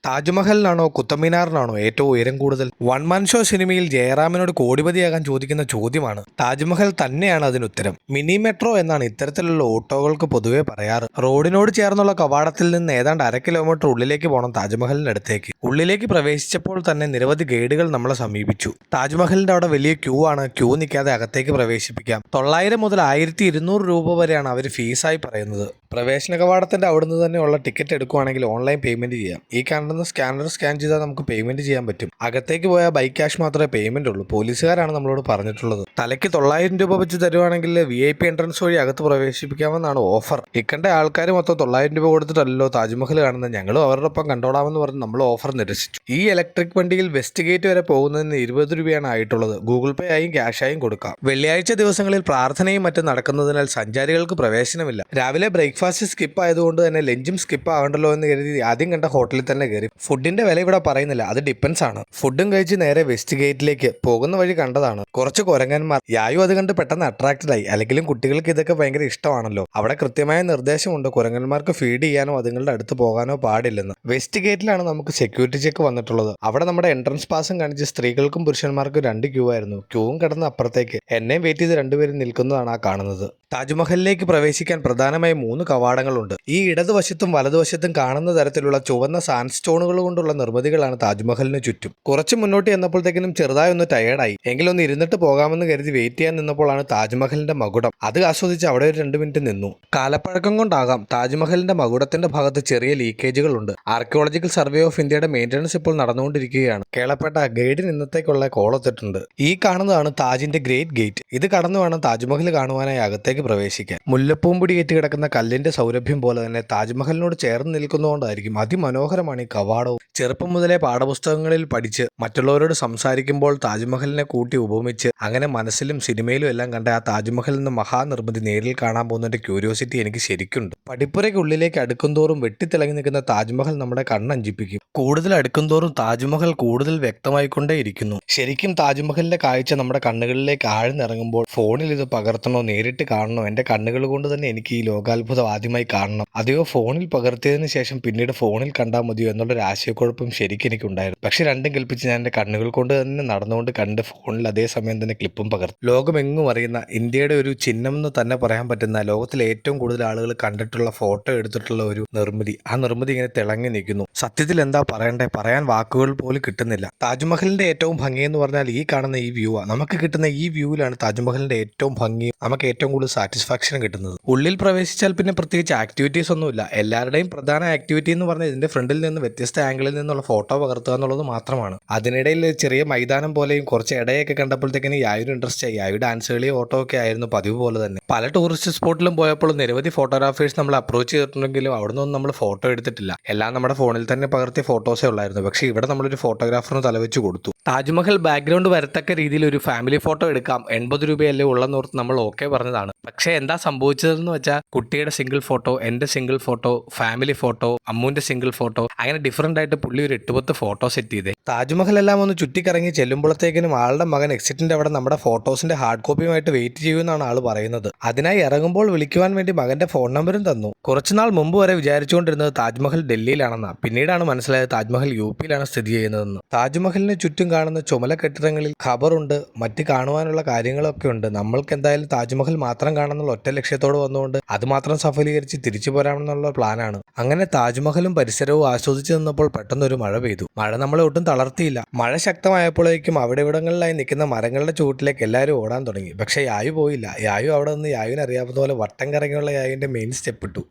താജ്മഹലിനാണോ കുത്തബ്മിനാറിനാണോ ഏറ്റവും ഉയരം കൂടുതൽ? വൺ മാൻ ഷോ സിനിമയിൽ ജയറാമിനോട് കോടിപതിയാകാൻ ചോദിക്കുന്ന ചോദ്യമാണ്. താജ്മഹൽ തന്നെയാണ് അതിനുത്തരം. മിനി മെട്രോ എന്നാണ് ഇത്തരത്തിലുള്ള ഓട്ടോകൾക്ക് പൊതുവെ പറയാറ്. റോഡിനോട് ചേർന്നുള്ള കവാടത്തിൽ നിന്ന് ഏതാണ്ട് 1/2 കിലോമീറ്റർ ഉള്ളിലേക്ക് പോകണം താജ്മഹലിനടുത്തേക്ക്. ഉള്ളിലേക്ക് പ്രവേശിച്ചപ്പോൾ തന്നെ നിരവധി ഗൈഡുകൾ നമ്മളെ സമീപിച്ചു. താജ്മഹലിന്റെ അവിടെ വലിയ ക്യൂ ആണ്. ക്യൂ നിൽക്കാതെ അകത്തേക്ക് പ്രവേശിപ്പിക്കാം. 900 മുതൽ 1200 രൂപ വരെയാണ് അവർ ഫീസായി പറയുന്നത്. പ്രവേശന കവാടത്തിന്റെ അവിടുന്ന് തന്നെയുള്ള ടിക്കറ്റ് എടുക്കുവാണെങ്കിൽ ഓൺലൈൻ പേയ്മെന്റ് ചെയ്യാം. ഈ കാണുന്ന സ്കാനർ സ്കാൻ ചെയ്താൽ നമുക്ക് പേയ്മെന്റ് ചെയ്യാൻ പറ്റും. അകത്തേക്ക് പോയാൽ ബൈ ക്യാഷ് മാത്രമേ പേയ്മെന്റ് ഉള്ളൂ. പോലീസുകാരാണ് നമ്മളോട് പറഞ്ഞിട്ടുള്ളത്. തലയ്ക്ക് 900 രൂപ വെച്ച് തരുവാണെങ്കിൽ VIP എൻട്രൻസ് വഴി അകത്ത് പ്രവേശിപ്പിക്കാമെന്നാണ് ഓഫർ. ഇക്കണ്ട ആൾക്കാർ മൊത്തം 900 രൂപ കൊടുത്തിട്ടല്ലോ താജ്മഹൽ കാണുന്നത്. ഞങ്ങളും അവരുടെ ഒപ്പം കണ്ടോളാമെന്ന് പറഞ്ഞ് നമ്മൾ ഓഫർ നിരസിച്ചു. ഈ ഇലക്ട്രിക് വണ്ടിയിൽ വെസ്റ്റ് ഗേറ്റ് വരെ പോകുന്നതിന് 20 രൂപയാണ് ആയിട്ടുള്ളത്. ഗൂഗിൾ പേ ആയും ക്യാഷായും കൊടുക്കാം. വെള്ളിയാഴ്ച ദിവസങ്ങളിൽ പ്രാർത്ഥനയും മറ്റും നടക്കുന്നതിനാൽ സഞ്ചാരികൾക്ക് പ്രവേശനമില്ല. രാവിലെ ബ്രേക്ക്ഫാസ്റ്റ് സ്കിപ്പ് ആയതുകൊണ്ട് തന്നെ ലഞ്ചും സ്കിപ്പ് ആകണ്ടല്ലോ എന്ന് കരുതി ആദ്യം കണ്ട ഹോട്ടലിൽ തന്നെ കയറി. ഫുഡിന്റെ വില ഇവിടെ പറയുന്നില്ല, അത് ഡിപ്പെൻസ് ആണ്. ഫുഡും കഴിച്ച് നേരെ വെസ്റ്റ് ഗേറ്റിലേക്ക് പോകുന്ന വഴി കണ്ടതാണ് കുറച്ച് കുരങ്ങന്മാർ. യായു അത് കണ്ട് പെട്ടെന്ന് അട്രാക്റ്റഡ് ആയി. അല്ലെങ്കിലും കുട്ടികൾക്ക് ഇതൊക്കെ ഭയങ്കര ഇഷ്ടമാണല്ലോ. അവിടെ കൃത്യമായ നിർദ്ദേശമുണ്ട്, കുരങ്ങന്മാർക്ക് ഫീഡ് ചെയ്യാനോ അതുങ്ങളുടെ അടുത്ത് പോകാനോ പാടില്ലെന്ന്. വെസ്റ്റ് ഗേറ്റിലാണ് നമുക്ക് സെക്യൂരിറ്റി ചെക്ക് വന്നിട്ടുള്ളത്. അവിടെ നമ്മുടെ എൻട്രൻസ് പാസും കാണിച്ച് സ്ത്രീകൾക്കും പുരുഷന്മാർക്കും 2 ക്യൂ ആയിരുന്നു. ക്യൂവും കിടന്ന് അപ്പുറത്തേക്ക് എന്നെയും വെയിറ്റ് ചെയ്ത് 2 പേരും നിൽക്കുന്നതാണ് ആ കാണുന്നത്. താജ്മഹലിലേക്ക് പ്രവേശിക്കാൻ പ്രധാനമായും 3 കവാടങ്ങളുണ്ട്. ഈ ഇടതുവശത്തും വലതുവശത്തും കാണുന്ന തരത്തിലുള്ള ചുവന്ന സാൻഡ്സ്റ്റോണുകൾ കൊണ്ടുള്ള നിർമ്മിതികളാണ് താജ്മഹലിന് ചുറ്റും. കുറച്ച് മുന്നോട്ട് ചെന്നപ്പോഴത്തേക്കിനും ചെറുതായി ഒന്ന് ടയേർഡായി. എങ്കിലൊന്ന് ഇരുന്നിട്ട് പോകാമെന്ന് കരുതി വെയിറ്റ് ചെയ്യാൻ നിന്നപ്പോഴാണ് താജ്മഹലിന്റെ മകുടം. അത് ആസ്വദിച്ച് അവിടെ ഒരു 2 മിനിറ്റ് നിന്നു. കാലപ്പഴക്കം കൊണ്ടാകാം താജ്മഹലിന്റെ മകുടത്തിന്റെ ഭാഗത്ത് ചെറിയ ലീക്കേജുകളുണ്ട്. ആർക്കിയോളജിക്കൽ സർവേ ഓഫ് ഇന്ത്യയുടെ മെയിൻ്റനൻസ് ഇപ്പോൾ നടന്നുകൊണ്ടിരിക്കുകയാണ്. കേളപ്പെട്ട ഗൈഡിന് ഇന്നത്തേക്കുള്ള കോളെത്തിട്ടുണ്ട്. ഈ കാണുന്നതാണ് താജിന്റെ ഗ്രേറ്റ് ഗേറ്റ്. ഇത് കടന്നു വേണം താജ്മഹൽ കാണുവാനായി അകത്തേക്ക് പ്രവേശിക്കാൻ. മുല്ലപ്പൂമ്പൊടി ഏറ്റുകിടക്കുന്ന കല്ലിന്റെ സൗരഭ്യം പോലെ തന്നെ താജ്മഹലിനോട് ചേർന്ന് നിൽക്കുന്നതുകൊണ്ടായിരിക്കും അതിമനോഹരമാണ് ഈ കവാടവും. ചെറുപ്പം മുതലേ പാഠപുസ്തകങ്ങളിൽ പഠിച്ച് മറ്റുള്ളവരോട് സംസാരിക്കുമ്പോൾ താജ്മഹലിനെ കൂട്ടി ഉപമിച്ച് അങ്ങനെ മനസ്സിലും സിനിമയിലും എല്ലാം കണ്ട ആ താജ്മഹൽ എന്ന മഹാനിർമ്മിതി നേരിൽ കാണാൻ പോകുന്നതിന്റെ ക്യൂരിയോസിറ്റി എനിക്ക് ശരിക്കുണ്ട്. പടിപ്പുരയ്ക്കുള്ളിലേക്ക് അടുക്കുംതോറും വെട്ടിത്തിളങ്ങി നിൽക്കുന്ന താജ്മഹൽ നമ്മുടെ കണ്ണഞ്ചിപ്പിക്കും. കൂടുതൽ അടുക്കുംതോറും താജ്മഹൽ കൂടുതൽ വ്യക്തമായിക്കൊണ്ടേയിരിക്കുന്നു. ശരിക്കും താജ്മഹലിന്റെ കാഴ്ച നമ്മുടെ കണ്ണുകളിലേക്ക് ആഴ്ന്നിറങ്ങുമ്പോൾ ഫോണിൽ ഇത് പകർത്തണോ നേരിട്ട് കാണണോ? എന്റെ കണ്ണുകൾ കൊണ്ട് തന്നെ എനിക്ക് ഈ ലോകാത്ഭുതം ആദ്യമായി കാണണം. അതെയോ ഫോണിൽ പകർത്തിയതിനു ശേഷം പിന്നീട് ഫോണിൽ കണ്ടാൽ മതിയോ എന്നുള്ളൊരു ആശയക്കുഴപ്പം ശരിക്കും എനിക്കുണ്ടായിരുന്നു. പക്ഷെ രണ്ടും കൽപ്പിച്ച് ഞാൻ എൻ്റെ കണ്ണുകൾ കൊണ്ട് തന്നെ നടന്നുകൊണ്ട് കണ്ട് ഫോണിൽ അതേസമയം തന്നെ ക്ലിപ്പും പകർത്തി. ലോകമെങ്ങും അറിയുന്ന ഇന്ത്യയുടെ ഒരു ചിഹ്നം എന്ന് തന്നെ പറയാൻ പറ്റുന്ന ലോകത്തിലെ ഏറ്റവും കൂടുതൽ ആളുകൾ കണ്ടിട്ടുള്ള ഫോട്ടോ എടുത്തിട്ടുള്ള ഒരു നിർമ്മിതി. ആ നിർമ്മിതി ഇങ്ങനെ തിളങ്ങി നിൽക്കുന്നു. സത്യത്തിൽ എന്താ പറയണ്ടേ? പറയാൻ വാക്കുകൾ പോലും കിട്ടുന്നില്ല. താജ്മഹലിന്റെ ഏറ്റവും ഭംഗി എന്ന് പറഞ്ഞാൽ ഈ കാണുന്ന ഈ വ്യൂ ആണ്. നമുക്ക് കിട്ടുന്ന ഈ വ്യൂവിലാണ് താജ്മഹലിന്റെ ഏറ്റവും ഭംഗിയും നമുക്ക് ഏറ്റവും കൂടുതൽ സാറ്റിസ്ഫാക്ഷൻ കിട്ടുന്നത്. ഉള്ളിൽ പ്രവേശിച്ചാൽ പിന്നെ പ്രത്യേകിച്ച് ആക്ടിവിറ്റീസ് ഒന്നുമില്ല. എല്ലാവരുടെയും പ്രധാന ആക്ടിവിറ്റി എന്ന് പറഞ്ഞാൽ ഇതിന്റെ ഫ്രണ്ടിൽ നിന്ന് വ്യത്യസ്ത ആംഗിളിൽ നിന്നുള്ള ഫോട്ടോ പകർത്തുക എന്നുള്ളത് മാത്രമാണ്. അതിനിടയിൽ ചെറിയ മൈതാനം പോലെയും കുറച്ച് ഇടയൊക്കെ കണ്ടപ്പോഴത്തേക്കിന് യാതൊരു ഇൻട്രസ്റ്റ് ആയി. യാതൊരു ഡാൻസ് കളി ഓട്ടോ ഒക്കെ ആയിരുന്നു പതിവ് പോലെ തന്നെ. പല ടൂറിസ്റ്റ് സ്പോട്ടിലും പോയപ്പോൾ നിരവധി ഫോട്ടോഗ്രാഫേഴ്സ് നമ്മൾ അപ്രോച്ച് ചെയ്തിട്ടുണ്ടെങ്കിലും അവിടെ നിന്നൊന്നും നമ്മൾ ഫോട്ടോ എടുത്തിട്ടില്ല. എല്ലാം നമ്മുടെ ഫോണിൽ തന്നെ പകർത്തിയ ഫോട്ടോസേ ഉള്ളായിരുന്നു. പക്ഷേ ഇവിടെ നമ്മളൊരു ഫോട്ടോഗ്രാഫറിന് തലവെച്ച് കൊടുത്തു. താജ്മഹൽ ബാക്ക്ഗ്രൗണ്ട് വരത്തക്ക രീതിയിൽ ഒരു ഫാമിലി ഫോട്ടോ എടുക്കാം, 80 രൂപയല്ലേ ഉള്ളെന്നോർത്ത് നമ്മൾ ഓക്കെ പറഞ്ഞതാണ്. പക്ഷേ എന്താ സംഭവിച്ചതെന്ന് വെച്ചാൽ കുട്ടിയുടെ സിംഗിൾ ഫോട്ടോ, എൻ്റെ സിംഗിൾ ഫോട്ടോ, ഫാമിലി ഫോട്ടോ, അമ്മൂൻ്റെ സിംഗിൾ ഫോട്ടോ, അങ്ങനെ ഡിഫറൻ്റ് ആയിട്ട് പുള്ളി ഒരു 8-10 ഫോട്ടോ സെറ്റ് ചെയ്തേ. താജ്മഹൽ എല്ലാം ഒന്ന് ചുറ്റിക്കറങ്ങി ചെല്ലുമ്പോഴത്തേക്കിനും ആളുടെ മകൻ എക്സിറ്റിന്റെ അവിടെ നമ്മുടെ ഫോട്ടോസിന്റെ ഹാർഡ് കോപ്പിയുമായിട്ട് വെയിറ്റ് ചെയ്യുമെന്നാണ് ആൾ പറയുന്നത്. അതിനായി ഇറങ്ങുമ്പോൾ വിളിക്കുവാൻ വേണ്ടി മകന്റെ ഫോൺ നമ്പറും തന്നു. കുറച്ചുനാൾ മുമ്പ് വരെ വിചാരിച്ചുകൊണ്ടിരുന്നത് താജ്മഹൽ ഡൽഹിയിലാണെന്നാ. പിന്നീടാണ് മനസ്സിലായത് താജ്മഹൽ UP-യിലാണ് സ്ഥിതി ചെയ്യുന്നതെന്ന്. താജ്മഹലിന് ചുറ്റും കാണുന്ന ചുമല കെട്ടിടങ്ങളിൽ ഖബറുണ്ട്, മറ്റ് കാണുവാനുള്ള കാര്യങ്ങളൊക്കെ ഉണ്ട്. നമ്മൾക്ക് എന്തായാലും താജ്മഹൽ മാത്രം കാണുന്നുള്ള ഒറ്റ ലക്ഷ്യത്തോട് വന്നുകൊണ്ട് അത് മാത്രം സഫലീകരിച്ച് തിരിച്ചു പോരാമെന്നുള്ള പ്ലാനാണ്. അങ്ങനെ താജ്മഹലും പരിസരവും ആസ്വദിച്ചു നിന്നപ്പോൾ പെട്ടെന്നൊരു മഴ പെയ്തു. മഴ നമ്മളെ ഒട്ടും തളർത്തിയില്ല. മഴ ശക്തമായപ്പോഴേക്കും അവിടെ ഇവിടങ്ങളിലായി നിൽക്കുന്ന മരങ്ങളുടെ ചുവട്ടിലേക്ക് എല്ലാവരും ഓടാൻ തുടങ്ങി. പക്ഷേ യായു പോയില്ല. യായു അവിടെ നിന്ന് യായുവിന് അറിയാവുന്ന പോലെ വട്ടം കറങ്ങിയുള്ള യായുവിൻ്റെ മെയിൻ സ്റ്റെപ്പ് ഇട്ടു.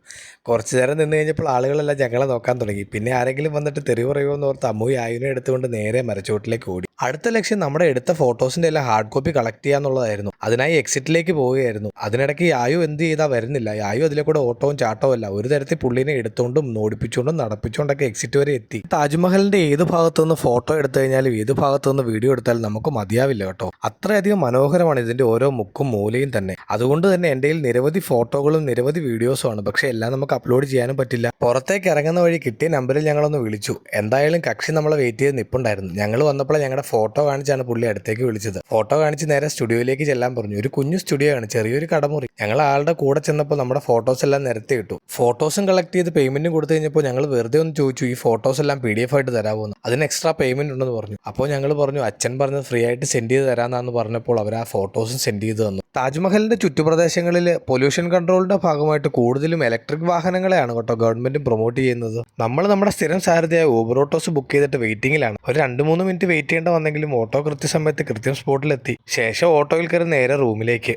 കുറച്ചു നേരം നിന്ന് കഴിഞ്ഞപ്പോൾ ആളുകളെല്ലാം ഞങ്ങളെ നോക്കാൻ തുടങ്ങി. പിന്നെ ആരെങ്കിലും വന്നിട്ട് തെറി പറയുമോ എന്ന് ഓർത്ത് അമ്മു യായുവിനെ എടുത്തുകൊണ്ട് നേരെ മരച്ചുവട്ടിലേക്ക് ഓടി. അടുത്ത ലക്ഷ്യം നമ്മുടെ എടുത്ത ഫോട്ടോസിന്റെ എല്ലാം ഹാർഡ് കോപ്പി കളക്ട് ചെയ്യാന്നുള്ളതായിരുന്നു. അതിനായി എക്സിറ്റിലേക്ക് പോവുകയായിരുന്നു. അതിനിടയ്ക്ക് യായു എന്ത് ചെയ്താൽ വരുന്നില്ല. യായു അതിലെ കൂടെ ഓട്ടവും ചാട്ടവും അല്ല, ഒരു തരത്തിൽ പുള്ളിനെ എടുത്തുകൊണ്ടും നോടിപ്പിച്ചുകൊണ്ടും നടപ്പിച്ചുകൊണ്ടൊക്കെ എക്സിറ്റ് വരെ എത്തി. താജ്മഹലിന്റെ ഏത് ഭാഗത്തു നിന്ന് ഫോട്ടോ എടുത്തു കഴിഞ്ഞാലും ഏത് ഭാഗത്തു നിന്ന് വീഡിയോ എടുത്താലും നമുക്ക് മതിയാവില്ല കേട്ടോ. അത്രയധികം മനോഹരമാണ് ഇതിന്റെ ഓരോ മുക്കും മൂലയും തന്നെ. അതുകൊണ്ട് തന്നെ എൻ്റെ കയ്യിൽ നിരവധി ഫോട്ടോകളും നിരവധി വീഡിയോസും ആണ്. പക്ഷേ എല്ലാം നമുക്ക് അപ്ലോഡ് ചെയ്യാനും പറ്റില്ല. പുറത്തേക്ക് ഇറങ്ങുന്ന വഴി കിട്ടിയ നമ്പറിൽ ഞങ്ങളൊന്ന് വിളിച്ചു. എന്തായാലും കക്ഷി നമ്മളെ വെയിറ്റ് ചെയ്ത് നിൽപ്പുണ്ടായിരുന്നു. ഞങ്ങൾ വന്നപ്പോൾ ഞങ്ങളുടെ ഫോട്ടോ കാണിച്ചാണ് പുള്ളി അടുത്തേക്ക് വിളിച്ചത്. ഫോട്ടോ കാണിച്ച് നേരെ സ്റ്റുഡിയോയിലേക്ക് ചെല്ലാൻ പറഞ്ഞു. ഒരു കുഞ്ഞു സ്റ്റുഡിയോ ആണ്, ചെറിയൊരു കടമുറി. ഞങ്ങൾ ആളുടെ കൂടെ ചെന്നപ്പോൾ നമ്മുടെ ഫോട്ടോസ് എല്ലാം നിരത്തി ഇട്ടു. ഫോട്ടോസും കളക്ട് ചെയ്ത് പേയ്മെന്റും കൊടുത്തു കഴിഞ്ഞപ്പോൾ ഞങ്ങൾ വെറുതെ ഒന്ന് ചോദിച്ചു, ഈ ഫോട്ടോസ് എല്ലാം PDF ആയിട്ട് തരാമോ? അതിന് എക്സ്ട്രാ പേയ്മെന്റ് ഉണ്ടെന്ന് പറഞ്ഞു. അപ്പോൾ ഞങ്ങൾ പറഞ്ഞു, അച്ഛൻ പറഞ്ഞത് ഫ്രീ ആയിട്ട് സെൻഡ് ചെയ്ത് തരാമെന്നാന്ന് പറഞ്ഞപ്പോൾ അവർ ആ ഫോട്ടോസും സെൻഡ് ചെയ്ത് തന്നു. താജ്മഹലിന്റെ ചുറ്റുപ്രദേശങ്ങളിൽ പൊല്യൂഷൻ കൺട്രോളിന്റെ ഭാഗമായിട്ട് കൂടുതലും ഇലക്ട്രിക് വാഹനങ്ങളെയാണ് കേട്ടോ ഗവൺമെന്റ് പ്രൊമോട്ട് ചെയ്യുന്നത്. നമ്മൾ നമ്മുടെ സ്ഥിരം സാരഥിയായ ഊബർ ഓട്ടോസ് ബുക്ക് ചെയ്തിട്ട് വെയിറ്റിംഗിലാണ്. ഒരു 2-3 മിനിറ്റ് വെയിറ്റ് ചെയ്യേണ്ട വന്നെങ്കിലും ഓട്ടോ കൃത്യസമയത്ത് കൃത്യം സ്പോട്ടിലെത്തി. ശേഷം ഓട്ടോയിൽ കയറി നേരെ റൂമിലേക്ക്.